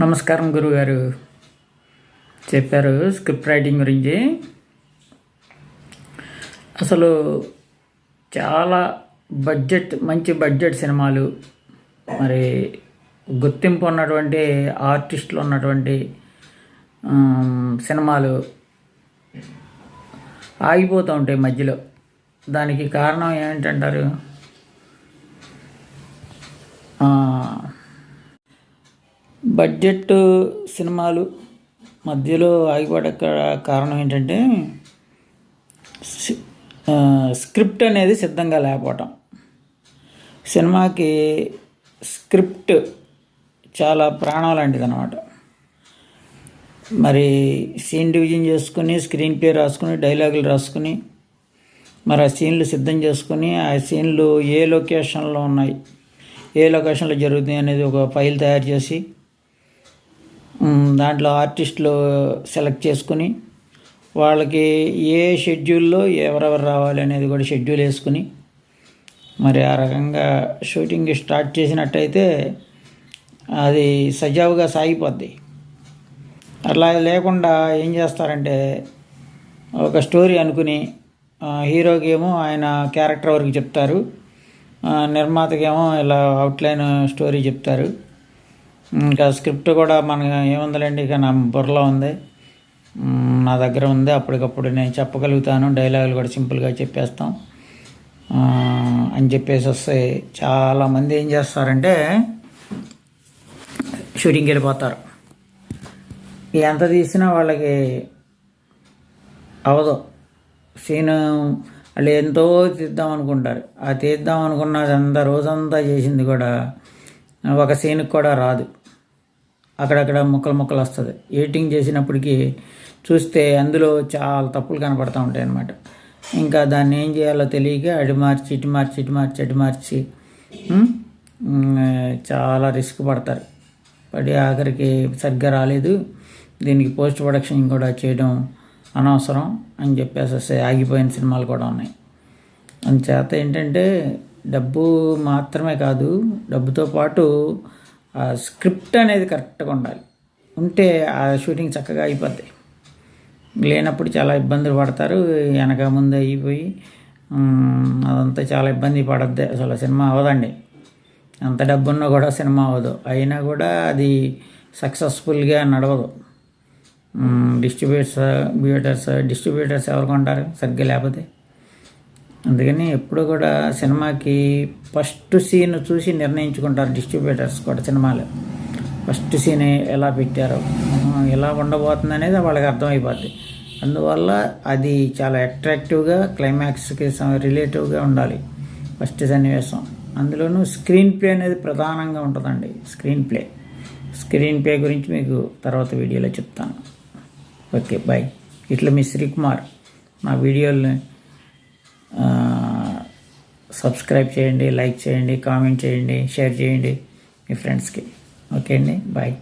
నమస్కారం గురుగారు. చెప్పారు స్క్రిప్ట్ రైటింగ్ గురించి. అసలు చాలా మంచి బడ్జెట్ సినిమాలు, మరి గుర్తింపు ఉన్నటువంటి ఆర్టిస్టులు ఉన్నటువంటి సినిమాలు ఆగిపోతూ ఉంటాయి మధ్యలో. దానికి కారణం ఏంటంటారు? బడ్జెట్ సినిమాలు మధ్యలో ఆగిపోవడం కారణం ఏంటంటే స్క్రిప్ట్ అనేది సిద్ధంగా లేకపోవటం. సినిమాకి స్క్రిప్ట్ చాలా ప్రాణం లాంటిది అన్నమాట. మరి సీన్ డివిజన్ చేసుకుని, స్క్రీన్ ప్లే రాసుకుని, డైలాగులు రాసుకుని, మరి ఆ సీన్లు సిద్ధం చేసుకుని, ఆ సీన్లు ఏ లొకేషన్లో ఉన్నాయి, ఏ లొకేషన్లో జరుగుతుంది అనేది ఒక ఫైల్ తయారు చేసి, దాంట్లో ఆర్టిస్టులు సెలెక్ట్ చేసుకుని, వాళ్ళకి ఏ షెడ్యూల్లో ఎవరెవరు రావాలి అనేది కూడా షెడ్యూల్ వేసుకుని, మరి ఆ రకంగా షూటింగ్ స్టార్ట్ చేసినట్టయితే అది సజావుగా సాగిపోద్ది. అట్లా లేకుండా ఏం చేస్తారంటే, ఒక స్టోరీ అనుకుని హీరోకి ఏమో ఆయన క్యారెక్టర్ వరకు చెప్తారు, నిర్మాతకేమో ఇలా అవుట్లైన్ స్టోరీ చెప్తారు. ఇంకా స్క్రిప్ట్ కూడా మనకు ఏముందండి, ఇక నా బుర్రలో ఉంది, నా దగ్గర ఉంది, అప్పటికప్పుడు నేను చెప్పగలుగుతాను, డైలాగులు కూడా సింపుల్గా చెప్పేస్తాం అని చెప్పేసి వస్తే చాలామంది ఏం చేస్తారంటే షూటింగ్కి వెళ్ళిపోతారు. ఎంత తీసినా వాళ్ళకి అవదు. సీను వాళ్ళు ఎంతో తీద్దాం అనుకుంటారు. ఆ తీద్దాం అనుకున్నది అంతా రోజంతా చేసింది కూడా ఒక సీన్కి కూడా రాదు. అక్కడక్కడ ముక్కలు వస్తుంది. ఎడిటింగ్ చేసినప్పటికీ చూస్తే అందులో చాలా తప్పులు కనపడుతూ ఉంటాయి అన్నమాట. ఇంకా దాన్ని ఏం చేయాలో తెలియక ఇటు మార్చి చాలా రిస్క్ పడతారు. పడి ఆఖరికి సరిగ్గా రాలేదు, దీనికి పోస్ట్ ప్రొడక్షన్ కూడా చేయడం అనవసరం అని చెప్పేసి ఆగిపోయిన సినిమాలు కూడా ఉన్నాయి. అందుచేత ఏంటంటే డబ్బు మాత్రమే కాదు, డబ్బుతో పాటు ఆ స్క్రిప్ట్ అనేది కరెక్ట్గా ఉండాలి. ఉంటే ఆ షూటింగ్ చక్కగా అయిపోద్ది. లేనప్పుడు చాలా ఇబ్బందులు పడతారు. వెనక ముందు అయిపోయి అదంతా చాలా ఇబ్బంది పడద్ది. అసలు సినిమా అవ్వదండి. అంత డబ్బు ఉన్నా కూడా సినిమా అవ్వదు. అయినా కూడా అది సక్సెస్ఫుల్గా నడవదు. డిస్ట్రిబ్యూటర్స్ ఎవరు కొంటారు సరిగ్గా లేకపోతే? అందుకని ఎప్పుడు కూడా సినిమాకి ఫస్ట్ సీన్ చూసి నిర్ణయించుకుంటారు డిస్ట్రిబ్యూటర్స్ కూడా. సినిమాలు ఫస్ట్ సీన్ ఎలా పెట్టారో, ఎలా ఉండబోతుంది అనేది వాళ్ళకి అర్థమైపోద్ది. అందువల్ల అది చాలా అట్రాక్టివ్గా, క్లైమాక్స్కి రిలేటివ్గా ఉండాలి ఫస్ట్ సన్నివేశం. అందులోనూ స్క్రీన్ ప్లే అనేది ప్రధానంగా ఉంటుందండి. స్క్రీన్ ప్లే గురించి మీకు తర్వాత వీడియోలో చెప్తాను. Okay, bye. ఇట్లా మీ శ్రీకుమార్. మా వీడియోల్ని సబ్స్క్రైబ్ చేయండి, లైక్ చేయండి, కామెంట్ చేయండి, షేర్ చేయండి మీ ఫ్రెండ్స్కి. ఓకే అండి, బాయ్.